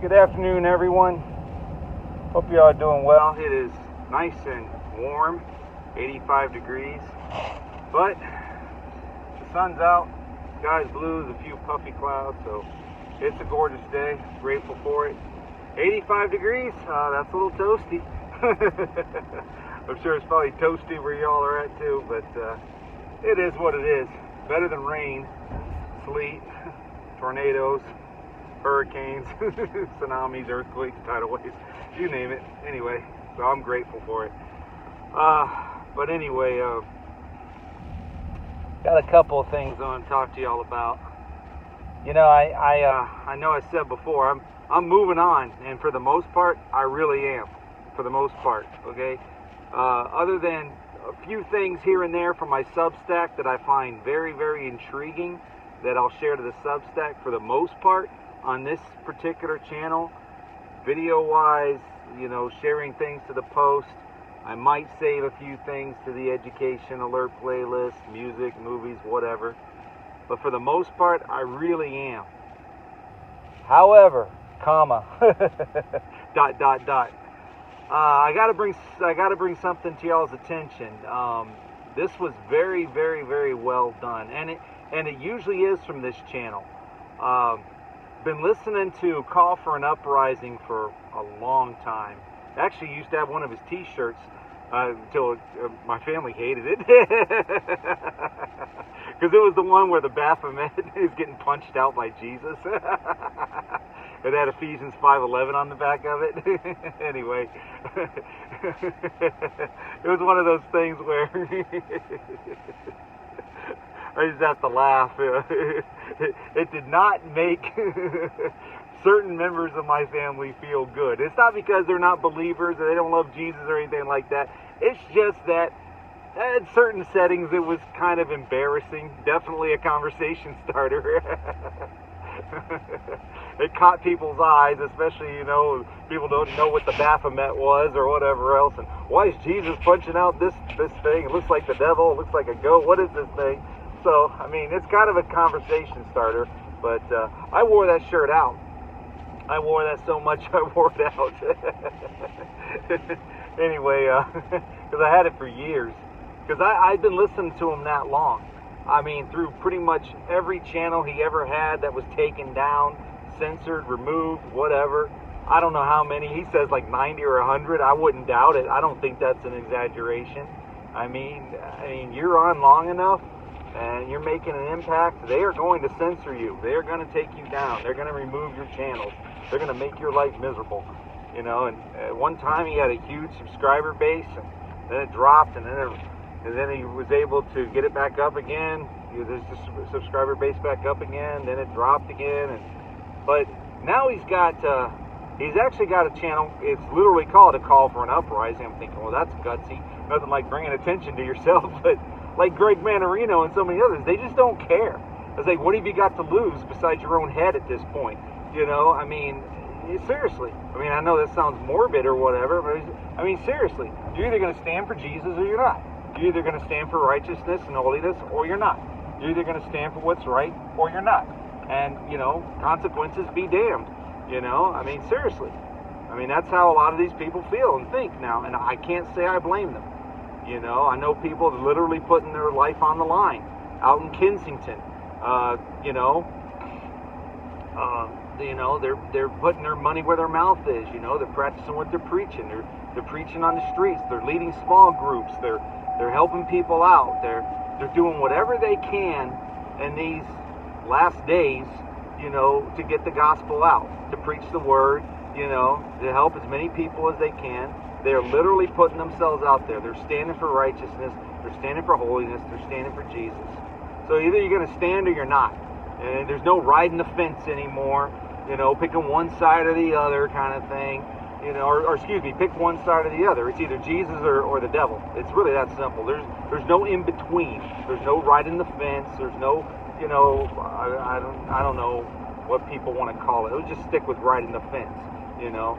Good afternoon, everyone. Hope you all are doing well. It is nice and warm, 85 degrees, but the sun's out, sky's blue, there's a few puffy clouds, so it's a gorgeous day. Grateful for it. 85 degrees, that's a little toasty. I'm sure it's probably toasty where y'all are at too, but it is what it is. Better than rain, sleet, tornadoes, hurricanes, tsunamis, earthquakes, tidal waves, you name it. Anyway, so I'm grateful for it. But anyway, got a couple of things I want to talk to y'all about. You know, I know I said before, I'm moving on, and for the most part, I really am. For the most part, okay. Other than a few things here and there from my Substack that I find very, very intriguing, that I'll share to the Substack. For the most part, on this particular channel, video-wise, you know, sharing things to the post. I might save a few things to the education alert playlist, music, movies, whatever. But for the most part, I really am. However, comma, ... I gotta bring something to y'all's attention. This was very, very, very well done, and it usually is from this channel. Been listening to Call for an Uprising for a long time. Actually used to have one of his t-shirts until my family hated it. Because it was the one where the Baphomet is getting punched out by Jesus. It had Ephesians 5:11 on the back of it. Anyway, it was one of those things where I just have to laugh. It did not make certain members of my family feel good. It's not because they're not believers or they don't love Jesus or anything like that. It's just that in certain settings it was kind of embarrassing. Definitely a conversation starter. It caught people's eyes, especially, you know, people don't know what the Baphomet was or whatever else. And why is Jesus punching out this thing? It looks like the devil. It looks like a goat. What is this thing? So, I mean, it's kind of a conversation starter, but I wore that shirt out. I wore that so much I wore it out. Anyway, because I had it for years. Because I've been listening to him that long. I mean, through pretty much every channel he ever had that was taken down, censored, removed, whatever. I don't know how many. He says like 90 or 100. I wouldn't doubt it. I don't think that's an exaggeration. I mean, you're on long enough, and you're making an impact, they are going to censor you. They are going to take you down. They're going to remove your channels. They're going to make your life miserable. You know, and at one time he had a huge subscriber base, and then it dropped, and then he was able to get it back up again. There's the subscriber base back up again, then it dropped again. But now he's actually got a channel. It's literally called A Call for an Uprising. I'm thinking, well, that's gutsy. Nothing like bringing attention to yourself, but like Greg Manarino and so many others, they just don't care. It's like, what have you got to lose besides your own head at this point? You know, I mean, seriously. I mean, I know that sounds morbid or whatever, but I mean, seriously. You're either going to stand for Jesus or you're not. You're either going to stand for righteousness and holiness or you're not. You're either going to stand for what's right or you're not. And, you know, consequences be damned. You know, I mean, seriously. I mean, that's how a lot of these people feel and think now, and I can't say I blame them. You know, I know people literally putting their life on the line out in Kensington. They're putting their money where their mouth is. You know, they're practicing what they're preaching. They're preaching on the streets. They're leading small groups. They're helping people out. They're doing whatever they can in these last days, you know, to get the gospel out, to preach the word, you know, to help as many people as they can. They're literally putting themselves out there. They're standing for righteousness. They're standing for holiness. They're standing for Jesus. So either you're going to stand or you're not. And there's no riding the fence anymore, you know, picking one side or the other kind of thing, you know, or excuse me, pick one side or the other. It's either Jesus or the devil. It's really that simple. There's no in between. There's no riding the fence. There's no, you know, I don't know what people want to call it. It'll just stick with riding the fence, you know.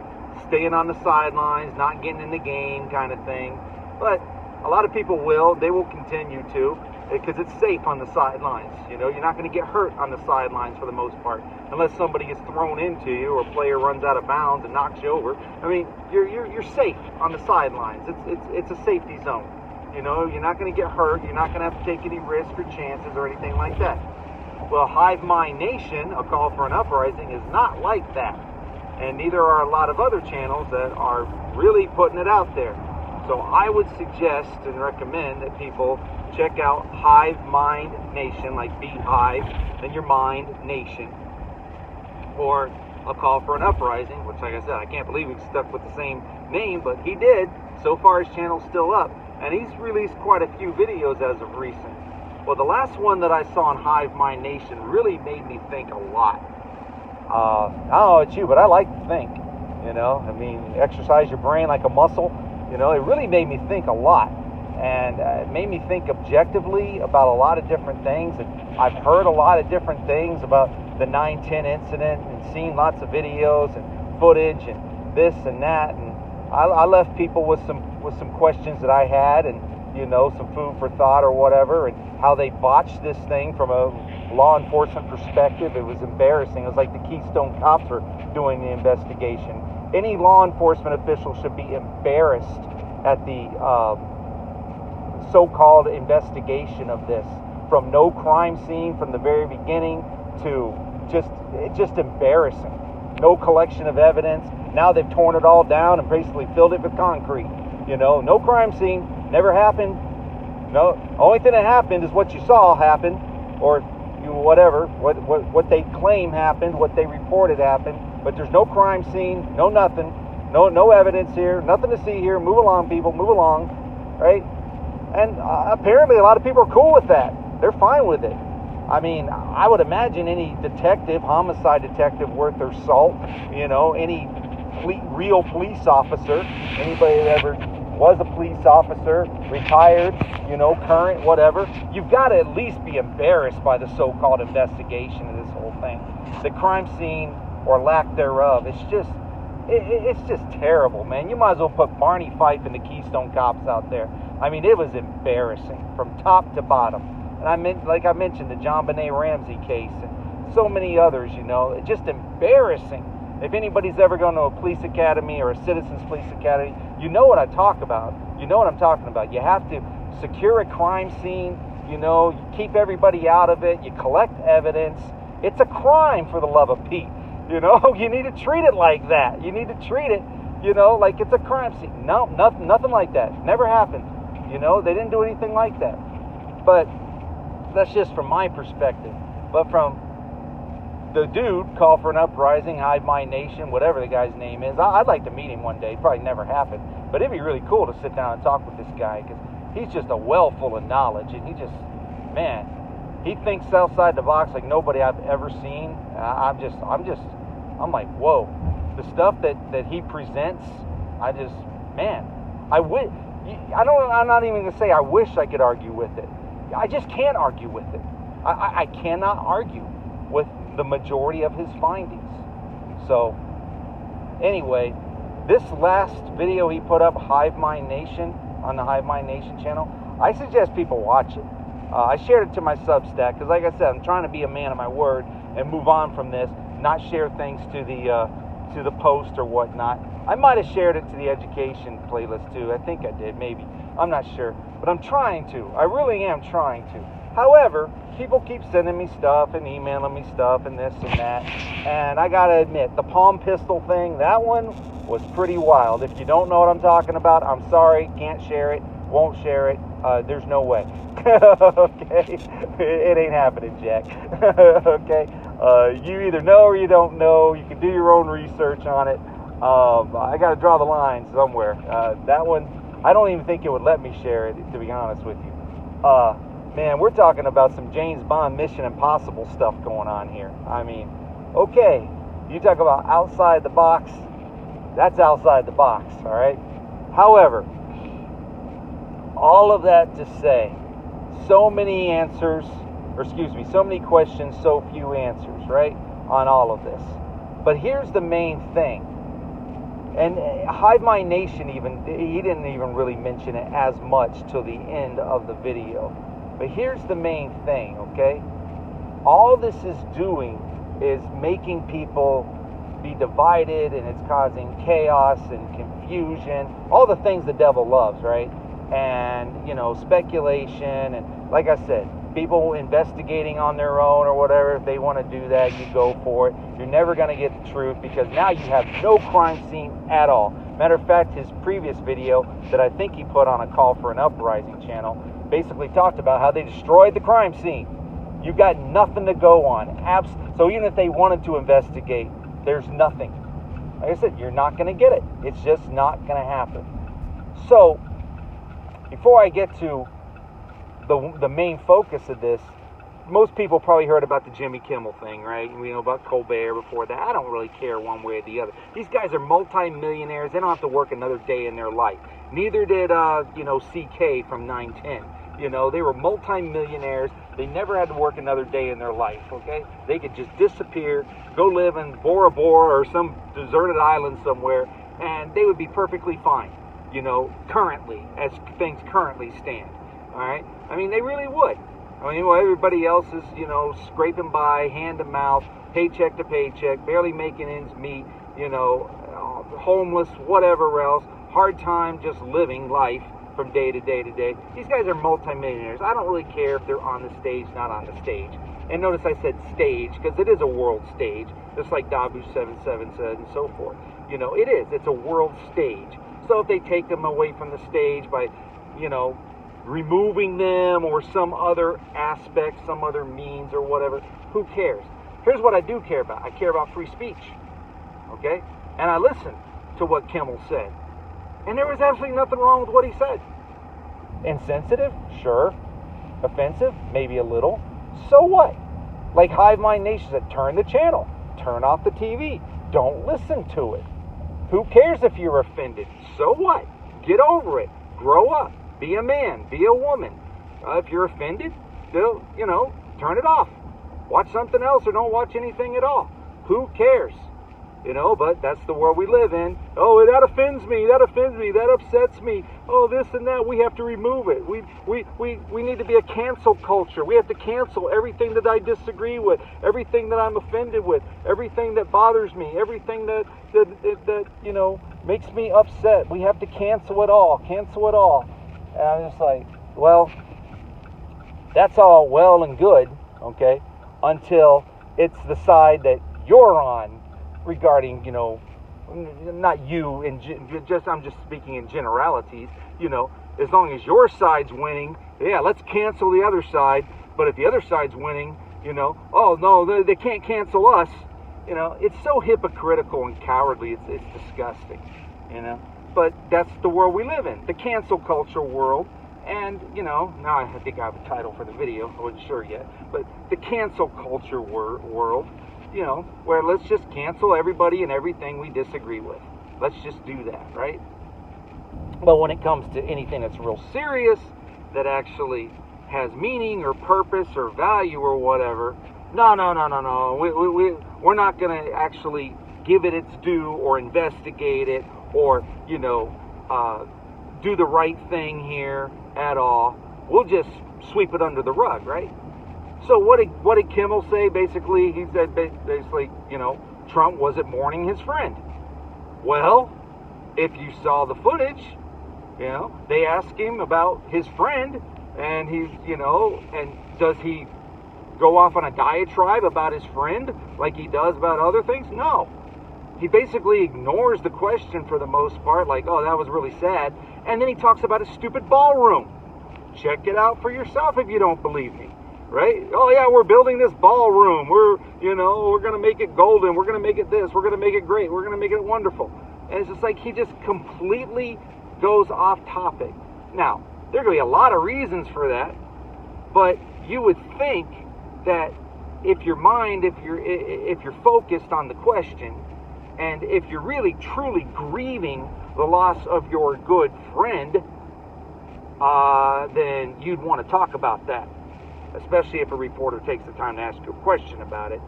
Staying on the sidelines, not getting in the game kind of thing. But a lot of people will. They will continue to. because it's safe on the sidelines. You know, you're not going to get hurt on the sidelines for the most part, unless somebody gets thrown into you or a player runs out of bounds and knocks you over. I mean, you're safe on the sidelines. It's a safety zone. You know, you're not going to get hurt. You're not going to have to take any risk or chances or anything like that. Well, Hive Mind Nation, A Call for an Uprising, is not like that. And neither are a lot of other channels that are really putting it out there. So I would suggest and recommend that people check out Hive Mind Nation, like Beehive, then your Mind Nation. Or A Call for an Uprising, which, like I said, I can't believe we stuck with the same name, but he did. So far, his channel's still up. And he's released quite a few videos as of recent. Well, the last one that I saw on Hive Mind Nation really made me think a lot. I don't know about you, but I like to think. You know, I mean, exercise your brain like a muscle. You know, it really made me think a lot. And it made me think objectively about a lot of different things. And I've heard a lot of different things about the 9/10 incident and seen lots of videos and footage and this and that. And I left people with some questions that I had, and you know, some food for thought or whatever, and how they botched this thing from a law enforcement perspective. It was embarrassing. It was like the Keystone Cops were doing the investigation. Any law enforcement official should be embarrassed at the so-called investigation of this, from no crime scene from the very beginning to just embarrassing. No collection of evidence. Now they've torn it all down and basically filled it with concrete. You know, no crime scene, never happened. No, only thing that happened is what you saw happen, or whatever, what they claim happened, what they reported happened. But there's no crime scene, no nothing, no evidence here, nothing to see here. Move along, people, move along, right? And apparently a lot of people are cool with that. They're fine with it. I mean, I would imagine any detective, homicide detective worth their salt, you know, any real police officer, anybody that ever was a police officer, retired, you know, current, whatever, you've got to at least be embarrassed by the so-called investigation of this whole thing. The crime scene, or lack thereof, it's just terrible, man. You might as well put Barney Fife and the Keystone Cops out there. I mean, it was embarrassing from top to bottom. And like I mentioned, the John Benet Ramsey case and so many others, you know, it's just embarrassing. If anybody's ever gone to a police academy or a citizens police academy, you know what I talk about. You know what I'm talking about. You have to secure a crime scene, you know, you keep everybody out of it, you collect evidence. It's a crime, for the love of Pete. You know, you need to treat it like that. You need to treat it, you know, like it's a crime scene. No, nothing like that. Never happened. You know, they didn't do anything like that. But that's just from my perspective. But from the dude, Call for an Uprising, Hive Mind Nation, whatever the guy's name is, I'd like to meet him one day. It'd probably never happen. But it'd be really cool to sit down and talk with this guy, because he's just a well full of knowledge. And he just, man, he thinks outside the box like nobody I've ever seen. I'm like, whoa. The stuff that he presents, I'm not even going to say I wish I could argue with it. I just can't argue with it. I cannot argue with the majority of his findings. So, anyway, this last video he put up, Hive Mind Nation, on the Hive Mind Nation channel, I suggest people watch it. I shared it to my Substack, because like I said, I'm trying to be a man of my word and move on from this, not share things to the post or whatnot. I might have shared it to the education playlist too. I think I did, maybe. I'm not sure. But I'm trying to. I really am trying to. However, people keep sending me stuff and emailing me stuff and this and that. And I gotta admit, the palm pistol thing, that one was pretty wild. If you don't know what I'm talking about, I'm sorry. Can't share it. Won't share it. There's no way. Okay? It ain't happening, Jack. Okay? You either know or you don't know. You can do your own research on it. I got to draw the line somewhere. That one, I don't even think it would let me share it, to be honest with you. Man, we're talking about some James Bond Mission Impossible stuff going on here. I mean, okay, you talk about outside the box, that's outside the box, all right? However, all of that to say, so many questions, so few answers, right, on all of this. But here's the main thing. And Hive Mind Nation, he didn't even really mention it as much till the end of the video. But here's the main thing, okay? All this is doing is making people be divided, and it's causing chaos and confusion, all the things the devil loves, right? And, you know, speculation, and like I said, people investigating on their own or whatever. If they want to do that, you go for it. You're never going to get the truth, because now you have no crime scene at all. Matter of fact, his previous video that I think he put on a Call for an Uprising channel basically talked about how they destroyed the crime scene. You got nothing to go on. So even if they wanted to investigate, there's nothing. Like I said, you're not going to get it. It's just not going to happen. So before I get to the main focus of this, most people probably heard about the Jimmy Kimmel thing, right? We know about Colbert before that. I don't really care one way or the other. These guys are multi-millionaires. They don't have to work another day in their life. Neither did, CK from 910. You know, they were multi-millionaires. They never had to work another day in their life, okay? They could just disappear, go live in Bora Bora or some deserted island somewhere, and they would be perfectly fine, you know, currently, as things currently stand, all right? I mean, they really would. I mean, well, everybody else is, you know, scraping by, hand to mouth, paycheck to paycheck, barely making ends meet, you know, homeless, whatever else, hard time just living life from day to day to day. These guys are multimillionaires. I don't really care if they're on the stage, not on the stage. And notice I said stage, because it is a world stage, just like Dabu77 said and so forth. You know, it is. It's a world stage. So if they take them away from the stage by, you know, removing them or some other aspect, some other means or whatever, who cares? Here's what I do care about. I care about free speech. Okay? And I listen to what Kimmel said. And there was absolutely nothing wrong with what he said. Insensitive? Sure. Offensive? Maybe a little. So what? Like Hive Mind Nation said, turn the channel. Turn off the TV. Don't listen to it. Who cares if you're offended? So what? Get over it. Grow up. Be a man. Be a woman. If you're offended, still, you know, turn it off. Watch something else or don't watch anything at all. Who cares? You know, but that's the world we live in. Oh, that offends me. That offends me. That upsets me. Oh, this and that. We have to remove it. We need to be a cancel culture. We have to cancel everything that I disagree with, everything that I'm offended with, everything that bothers me, everything that you know makes me upset. We have to cancel it all. Cancel it all. And I'm just like, well, that's all well and good, okay, until it's the side that you're on. Regarding, you know, not you, and I'm just speaking in generalities, you know, as long as your side's winning, yeah, let's cancel the other side, but if the other side's winning, you know, oh, no, they can't cancel us, you know, it's so hypocritical and cowardly, it's disgusting, you know, but that's the world we live in, the cancel culture world, and, you know, now I think I have a title for the video, I wasn't sure yet, but the cancel culture world, you know, where let's just cancel everybody and everything we disagree with. Let's just do that, right? But when it comes to anything that's real serious, that actually has meaning or purpose or value or whatever, no. We're not going to actually give it its due or investigate it or, you know, do the right thing here at all. We'll just sweep it under the rug, right? So what did Kimmel say? Basically, he said, you know, Trump wasn't mourning his friend. Well, if you saw the footage, you know, they asked him about his friend, and he's, you know, and does he go off on a diatribe about his friend like he does about other things? No. He basically ignores the question for the most part, like, oh, that was really sad. And then he talks about his stupid ballroom. Check it out for yourself if you don't believe me. Right? Oh, yeah, we're building this ballroom. We're going to make it golden. We're going to make it this. We're going to make it great. We're going to make it wonderful. And it's just like he just completely goes off topic. Now, there are going to be a lot of reasons for that, but you would think that if your mind, if you're focused on the question, and if you're really, truly grieving the loss of your good friend, then you'd want to talk about that. Especially if a reporter takes the time to ask you a question about it,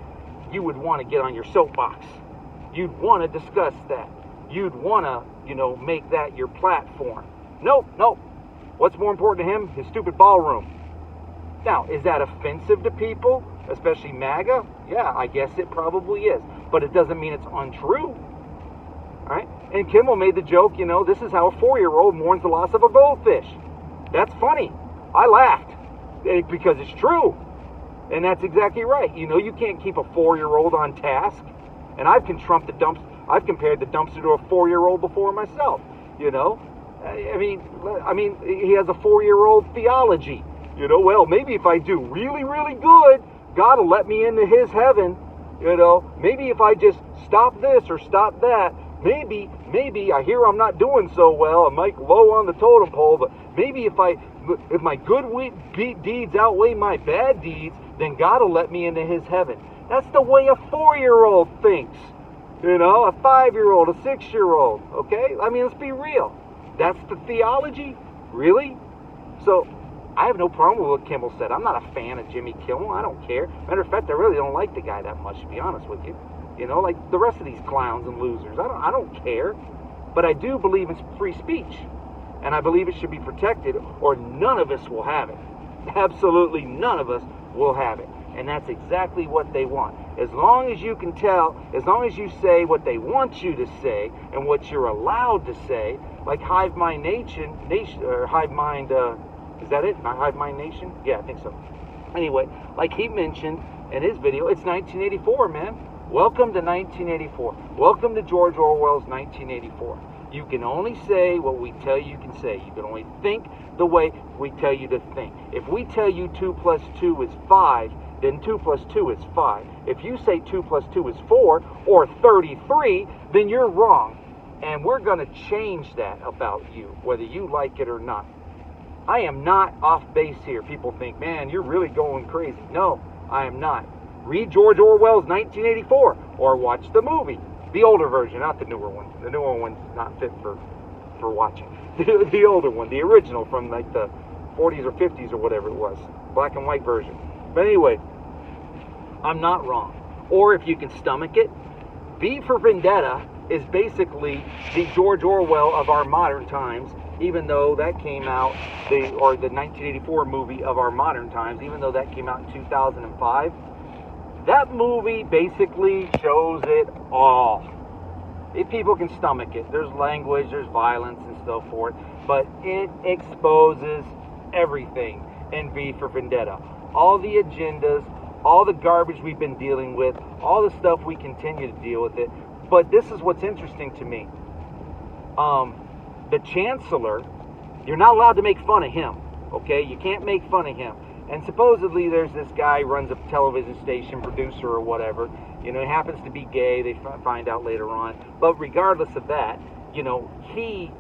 you would want to get on your soapbox. You'd want to discuss that. You'd want to, you know, make that your platform. Nope. What's more important to him? His stupid ballroom. Now, is that offensive to people, especially MAGA? Yeah, I guess it probably is. But it doesn't mean it's untrue. All right? And Kimmel made the joke, this is how a 4-year-old mourns the loss of a goldfish. That's funny. I laughed because it's true. And that's exactly right. You can't keep a 4-year-old on task. And I've compared the dumpster to a 4-year-old before myself. I mean, he has a 4-year-old theology. Well, maybe if I do really, really good, God will let me into his heaven. Maybe if I just stop this or stop that, maybe I hear I'm not doing so well. I'm like low on the totem pole, but maybe if my good deeds outweigh my bad deeds, then God will let me into his heaven. That's the way a 4-year-old thinks. A 5-year-old, a 6-year-old. Okay? I mean, let's be real. That's the theology? Really? So, I have no problem with what Kimmel said. I'm not a fan of Jimmy Kimmel. I don't care. Matter of fact, I really don't like the guy that much, to be honest with you. Like the rest of these clowns and losers. I don't care. But I do believe in free speech. And I believe it should be protected, or none of us will have it. Absolutely none of us will have it. And that's exactly what they want. As long as you can tell, as long as you say what they want you to say and what you're allowed to say, like Hive Mind Nation, or Hive Mind, is that it? Not Hive Mind Nation? Yeah, I think so. Anyway, like he mentioned in his video, it's 1984, man. Welcome to 1984. Welcome to George Orwell's 1984. You can only say what we tell you can say. You can only think the way we tell you to think. If we tell you 2 plus 2 is 5, then 2 plus 2 is 5. If you say 2 plus 2 is 4 or 33, then you're wrong. And we're going to change that about you, whether you like it or not. I am not off base here. People think, man, you're really going crazy. No, I am not. Read George Orwell's 1984 or watch the movie. The older version, not the newer one. The newer one's not fit for watching. The older one, the original from like the 40s or 50s or whatever it was. Black and white version. But anyway, I'm not wrong. Or if you can stomach it, V for Vendetta is basically the George Orwell of our modern times, even though that came out, the 1984 movie of our modern times, even though that came out in 2005. That movie basically shows it all. If people can stomach it, there's language, there's violence and so forth, but it exposes everything in V for Vendetta. All the agendas, all the garbage we've been dealing with, all the stuff we continue to deal with it. But this is what's interesting to me. The Chancellor, you're not allowed to make fun of him, okay? You can't make fun of him. And supposedly there's this guy who runs a television station, producer or whatever. He happens to be gay. They find out later on. But regardless of that, he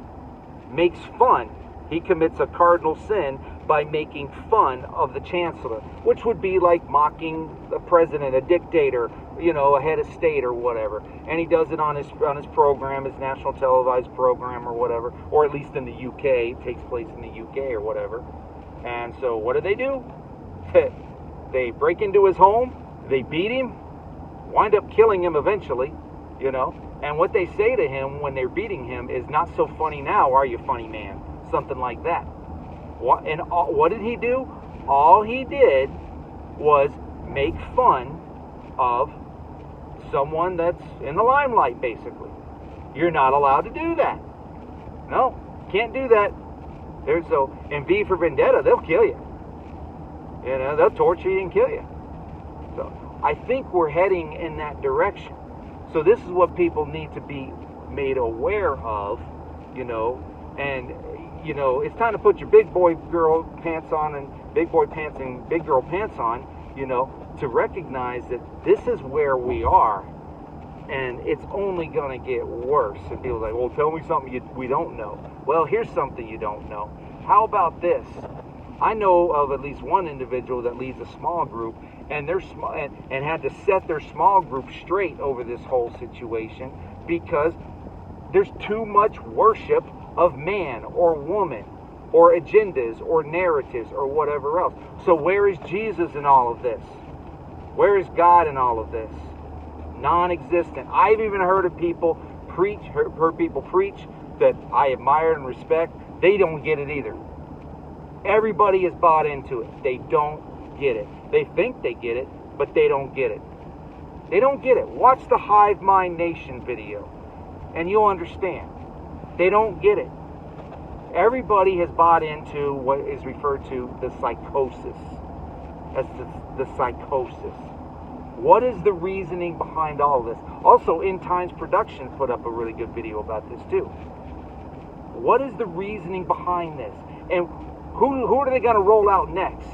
makes fun. He commits a cardinal sin by making fun of the Chancellor, which would be like mocking a president, a dictator, a head of state or whatever. And he does it on his program, his national televised program or whatever, or at least in the UK. It takes place in the UK or whatever. And so what do? They break into his home, they beat him, wind up killing him eventually, And what they say to him when they're beating him is, "Not so funny now, are you, funny man?" Something like that. What did he do? All he did was make fun of someone that's in the limelight, basically. You're not allowed to do that. No, can't do that. In V for Vendetta, they'll kill you. They'll torture you and kill you. So I think we're heading in that direction. So this is what people need to be made aware of, and it's time to put your big boy girl pants on and big boy pants and big girl pants on, to recognize that this is where we are, and it's only going to get worse. And people are like, well, tell me something we don't know. Well, here's something you don't know. How about this? I know of at least one individual that leads a small group, and and had to set their small group straight over this whole situation because there's too much worship of man or woman or agendas or narratives or whatever else. So where is Jesus in all of this? Where is God in all of this? Non-existent. I've even heard people preach that I admire and respect. They don't get it either. Everybody is bought into it. They don't get it. They think they get it, but they don't get it. They don't get it. Watch the Hive Mind Nation video, and you'll understand. They don't get it. Everybody has bought into what is referred to the psychosis. That's the psychosis. What is the reasoning behind all of this? Also, In Times Production put up a really good video about this too. What is the reasoning behind this? And who are they going to roll out next?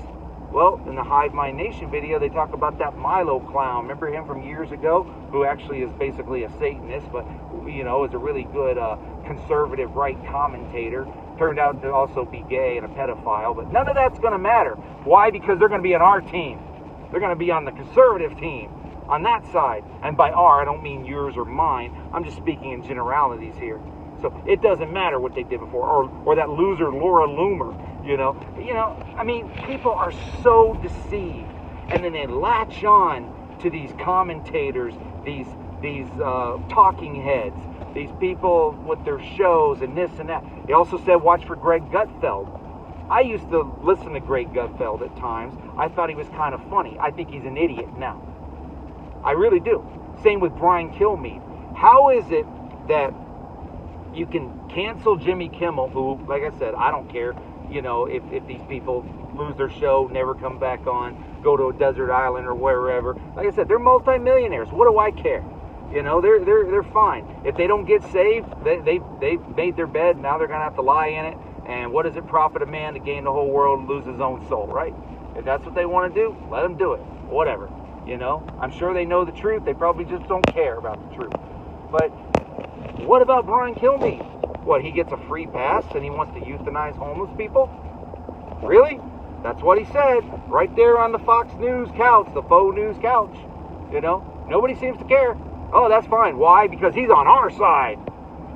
Well, in the Hive Mind Nation video, they talk about that Milo clown. Remember him from years ago, who actually is basically a Satanist, but, you know, is a really good conservative right commentator. Turned out to also be gay and a pedophile, but none of that's going to matter. Why? Because they're going to be on our team. They're going to be on the conservative team, on that side. And by our, I don't mean yours or mine. I'm just speaking in generalities here. So it doesn't matter what they did before, or that loser Laura Loomer, you know. I mean, people are so deceived, and then they latch on to these commentators, these talking heads, these people with their shows and this and that. They also said watch for Greg Gutfeld. I used to listen to Greg Gutfeld at times. I thought he was kind of funny. I think he's an idiot now. I really do. Same with Brian Kilmeade. How is it that you can cancel Jimmy Kimmel, who, like I said, I don't care, you know, if these people lose their show, never come back on, go to a desert island or wherever. Like I said, they're multimillionaires. What do I care? You know, they're fine. If they don't get saved, they've made their bed. Now they're going to have to lie in it. And what does it profit a man to gain the whole world and lose his own soul, right? If that's what they want to do, let them do it. Whatever. You know, I'm sure they know the truth. They probably just don't care about the truth. But what about Brian Kilmeade? What, he gets a free pass and he wants to euthanize homeless people? Really? That's what he said. Right there on the Fox News couch, the faux news couch. You know, nobody seems to care. Oh, that's fine. Why? Because he's on our side.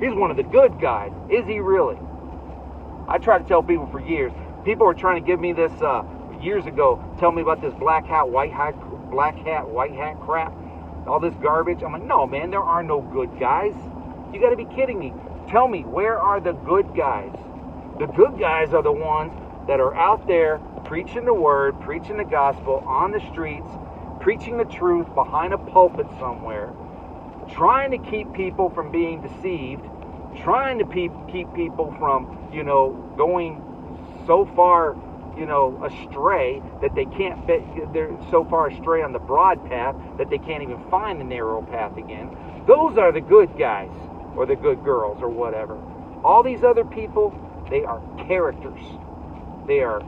He's one of the good guys. Is he really? I try to tell people for years. People were trying to give me this years ago. Tell me about this black hat, white hat crap. All this garbage. I'm like, no, man, there are no good guys. You got to be kidding me. Tell me, where are the good guys? The good guys are the ones that are out there preaching the word, preaching the gospel on the streets, preaching the truth behind a pulpit somewhere, trying to keep people from being deceived, trying to keep people from, you know, going so far, you know, astray that they can't, they're so far astray on the broad path that they can't even find the narrow path again. Those are the good guys, or the good girls, or whatever. All these other people, they are characters. They are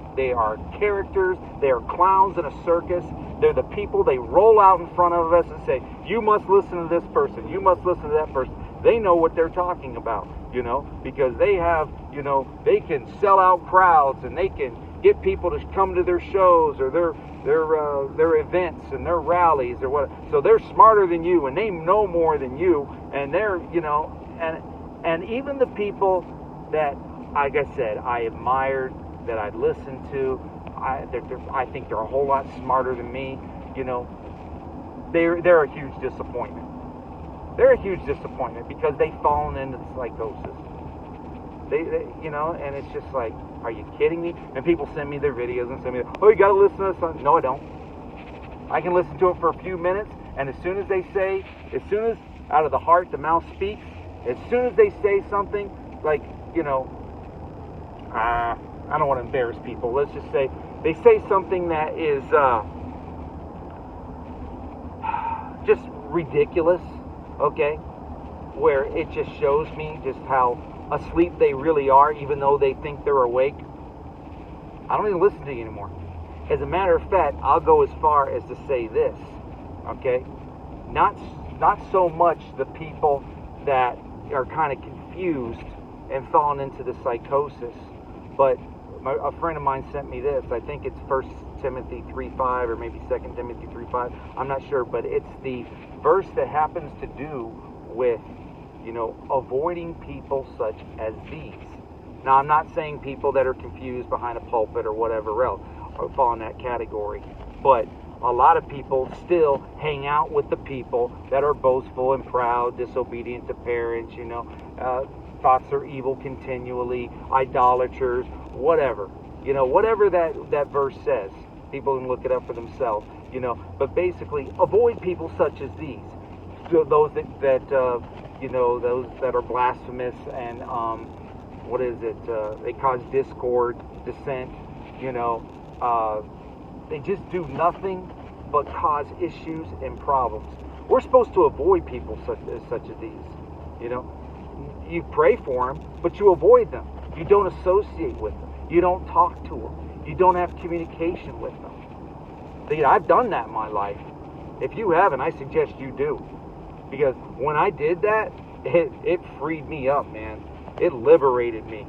characters. They are clowns in a circus. They're the people they roll out in front of us and say, you must listen to this person. You must listen to that person. They know what they're talking about, you know, because they have, you know, they can sell out crowds and they can get people to come to their shows or their events and their rallies or what. So they're smarter than you and they know more than you, and they're, you know, and even the people that, like I said, I admired, that I'd listened to, I think they're a whole lot smarter than me, you know, they're a huge disappointment. They're a huge disappointment because they've fallen into the psychosis. They you know, and it's just like, are you kidding me? And people send me their videos and send me, oh, you got to listen to this. No, I don't. I can listen to it for a few minutes, and as soon as they say, as soon as out of the heart the mouth speaks, as soon as they say something like, you know, I don't want to embarrass people. Let's just say they say something that is just ridiculous, okay, where it just shows me just how asleep they really are, even though they think they're awake. I don't even listen to you anymore. As a matter of fact, I'll go as far as to say this, okay? Not so much the people that are kind of confused and falling into the psychosis, but a friend of mine sent me this. I think it's 1 Timothy 3:5 or maybe 2 Timothy 3:5. I'm not sure, but it's the verse that happens to do with, you know, avoiding people such as these. Now, I'm not saying people that are confused behind a pulpit or whatever else fall in that category, but a lot of people still hang out with the people that are boastful and proud, disobedient to parents, you know, thoughts are evil continually, idolaters, whatever. You know, whatever that verse says. People can look it up for themselves, But basically, avoid people such as these, those that those that are blasphemous and they cause discord, dissent. They just do nothing but cause issues and problems. We're supposed to avoid people such as these. You pray for them, but you avoid them. You don't associate with them. You don't talk to them. You don't have communication with them. I've done that in my life. If you haven't, I suggest you do. Because when I did that, it freed me up, man. It liberated me.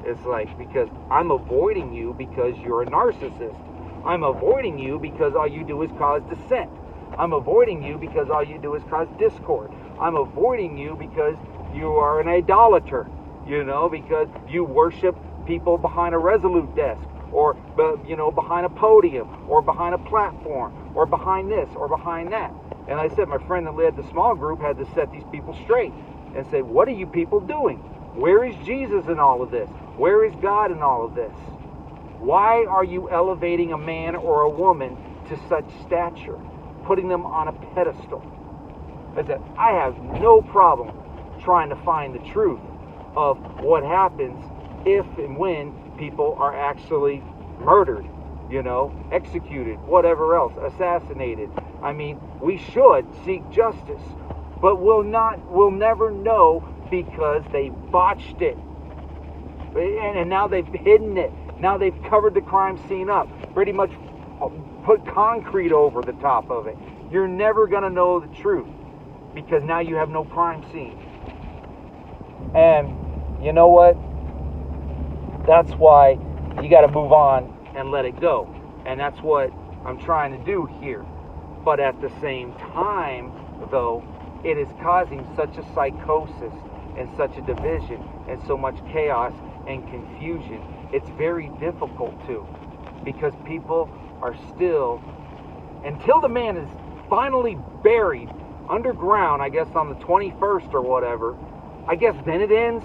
It's because I'm avoiding you because you're a narcissist. I'm avoiding you because all you do is cause dissent. I'm avoiding you because all you do is cause discord. I'm avoiding you because you are an idolater, because you worship people behind a Resolute desk, or behind a podium, or behind a platform, or behind this, or behind that. And I said, my friend that led the small group had to set these people straight and say, what are you people doing? Where is Jesus in all of this? Where is God in all of this? Why are you elevating a man or a woman to such stature, putting them on a pedestal? I said, I have no problem trying to find the truth of what happens if and when people are actually murdered, executed, whatever else, assassinated. I mean, we should seek justice, but we'll never know because they botched it. And now they've hidden it. Now they've covered the crime scene up, pretty much put concrete over the top of it. You're never going to know the truth because now you have no crime scene. And you know what? That's why you got to move on and let it go. And that's what I'm trying to do here. But at the same time, though, it is causing such a psychosis and such a division and so much chaos and confusion. It's very difficult to, because people are still, until the man is finally buried underground, I guess on the 21st or whatever, I guess then it ends.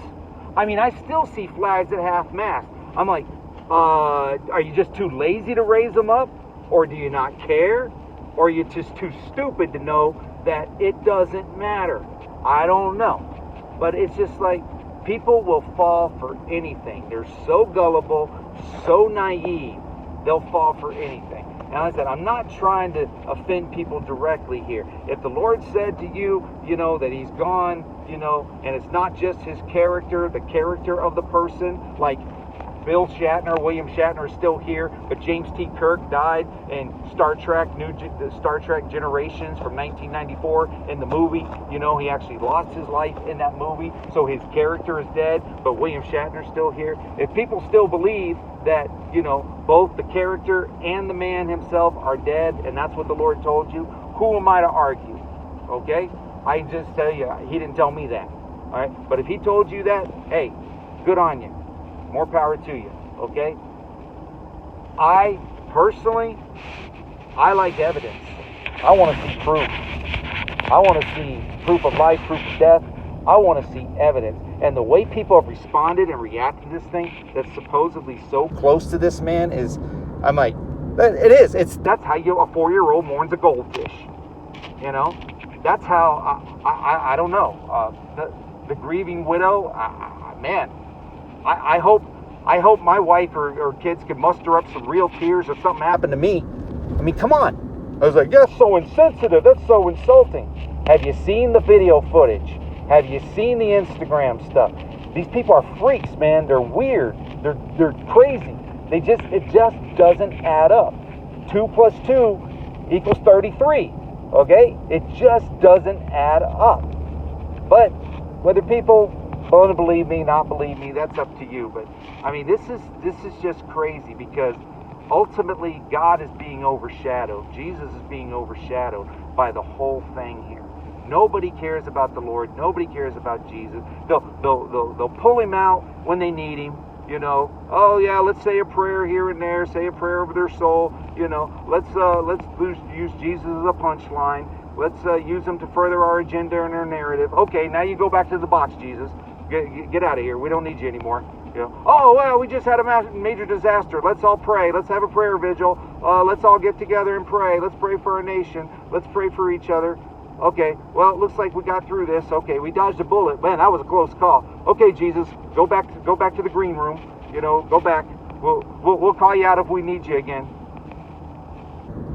I mean, I still see flags at half-mast. I'm like, are you just too lazy to raise them up? Or do you not care? Or are you just too stupid to know that it doesn't matter? I don't know. But it's just people will fall for anything. They're so gullible, so naive, they'll fall for anything. And I said, I'm not trying to offend people directly here. If the Lord said to you, that he's gone, and it's not just his character, the character of the person, like Bill Shatner, William Shatner is still here, but James T. Kirk died in Star Trek Generations from 1994 in the movie. He actually lost his life in that movie, so his character is dead, but William Shatner is still here. If people still believe that, both the character and the man himself are dead, and that's what the Lord told you, who am I to argue? Okay? I just tell you, he didn't tell me that. All right? But if he told you that, hey, good on you. More power to you, okay? I personally like evidence. I want to see proof. I want to see proof of life, proof of death. I want to see evidence. And the way people have responded and reacted to this thing that's supposedly so close to this man is, I'm like, it is. That's how a 4-year-old mourns a goldfish. That's how, I don't know. The grieving widow, man. I hope my wife or kids can muster up some real tears if something happened to me. I mean, come on. I was like, that's so insensitive. That's so insulting. Have you seen the video footage? Have you seen the Instagram stuff? These people are freaks, man. They're weird. They're crazy. It just doesn't add up. 2 + 2 equals 33. Okay? It just doesn't add up. But whether people want to believe me, not believe me, that's up to you. But I mean, this is just crazy because ultimately God is being overshadowed. Jesus is being overshadowed by the whole thing here. Nobody cares about the Lord. Nobody cares about Jesus. They'll pull him out when they need him. Oh yeah, let's say a prayer here and there. Say a prayer over their soul. Let's use Jesus as a punchline. Let's use them to further our agenda and our narrative. Okay, now you go back to the box, Jesus. Get out of here. We don't need you anymore. You know, oh, well, we just had a major disaster. Let's all pray. Let's have a prayer vigil. Let's all get together and pray. Let's pray for our nation. Let's pray for each other. Okay, well, it looks like we got through this. Okay, we dodged a bullet. Man, that was a close call. Okay, Jesus, go back to the green room. You know, go back. We'll call you out if we need you again.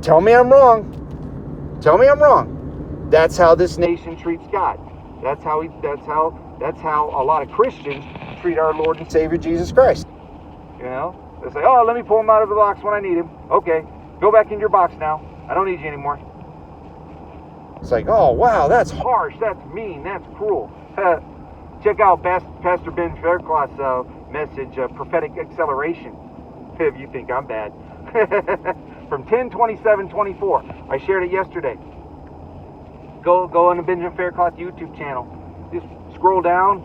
Tell me I'm wrong. Tell me I'm wrong. That's how this nation treats God. That's how a lot of Christians treat our Lord and Savior Jesus Christ. You know, they say, "Oh, let me pull him out of the box when I need him." Okay, go back in your box now. I don't need you anymore. It's like, oh wow, that's harsh, that's mean, that's cruel. Check out Pastor Ben Faircloth's message, Prophetic Acceleration, if you think I'm bad. From 10/27/24. I shared it yesterday. Go on the Benjamin Faircloth YouTube channel. Just scroll down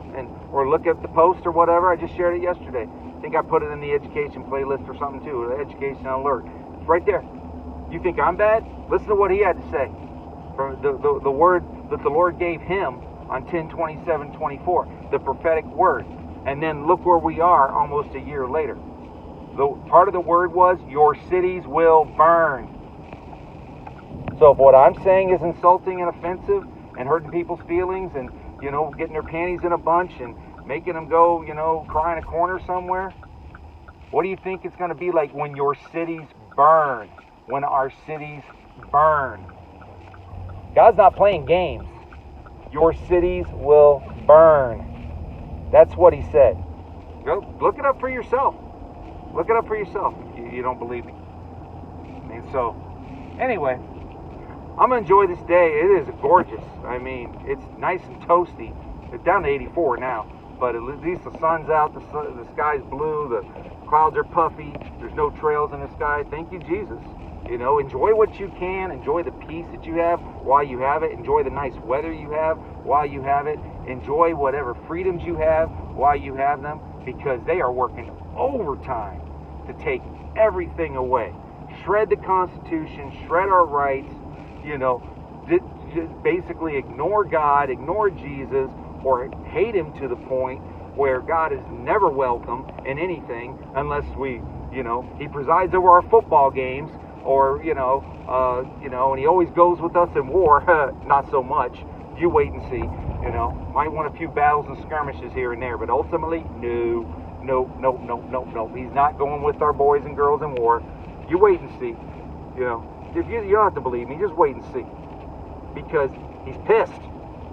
or look at the post or whatever. I just shared it yesterday. I think I put it in the education playlist or something too, the education alert. It's right there. You think I'm bad? Listen to what he had to say. From the word that the Lord gave him on 10/27/24, the prophetic word. And then look where we are almost a year later. The part of the word was, your cities will burn. So if what I'm saying is insulting and offensive and hurting people's feelings and, you know, getting their panties in a bunch and making them go, you know, cry in a corner somewhere, what do you think it's going to be like when your cities burn? When our cities burn? God's not playing games. Your cities will burn. That's what he said. Go look it up for yourself. Look it up for yourself if you don't believe me. And so, anyway, I'm going to enjoy this day. It is gorgeous. I mean, it's nice and toasty. It's down to 84 now, but at least the sun's out, the sky's blue, the clouds are puffy, there's no trails in the sky. Thank you, Jesus. You know, enjoy what you can. Enjoy the peace that you have while you have it. Enjoy the nice weather you have while you have it. Enjoy whatever freedoms you have while you have them, because they are working overtime to take everything away. Shred the Constitution, shred our rights, you know, just basically ignore God, ignore Jesus, or hate him to the point where God is never welcome in anything unless we, you know, he presides over our football games. Or, and he always goes with us in war. Not so much. You wait and see, Might want a few battles and skirmishes here and there, but ultimately, no. He's not going with our boys and girls in war. You wait and see, If you don't have to believe me, just wait and see. Because he's pissed.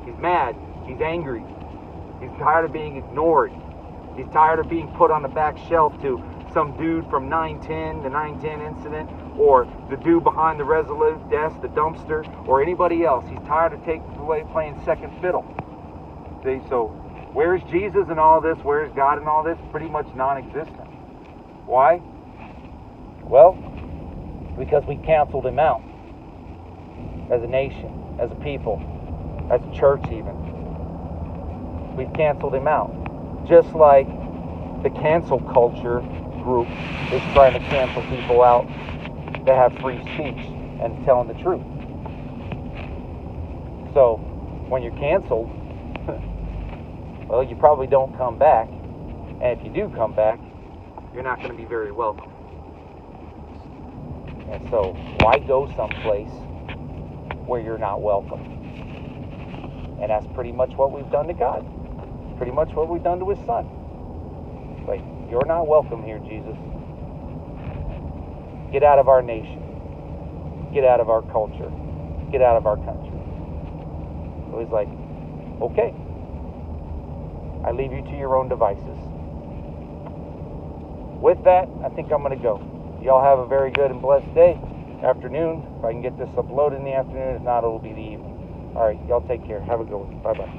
He's mad. He's angry. He's tired of being ignored. He's tired of being put on the back shelf to some dude from 9/10, the 9/10 incident, or the dude behind the Resolute desk, the dumpster, or anybody else. He's tired of playing second fiddle. See, so where's Jesus in all this? Where's God in all this? Pretty much non-existent. Why? Well, because we canceled him out as a nation, as a people, as a church even. We've canceled him out. Just like the cancel culture group is trying to cancel people out that have free speech and telling the truth. So, when you're canceled, well, you probably don't come back. And if you do come back, you're not going to be very welcome. And so, why go someplace where you're not welcome? And that's pretty much what we've done to God. Pretty much what we've done to his son. Like, you're not welcome here, Jesus. Get out of our nation. Get out of our culture. Get out of our country. So he's like, okay. I leave you to your own devices. With that, I think I'm going to go. Y'all have a very good and blessed day. Afternoon. If I can get this uploaded in the afternoon. If not, it'll be the evening. All right. Y'all take care. Have a good one. Bye-bye.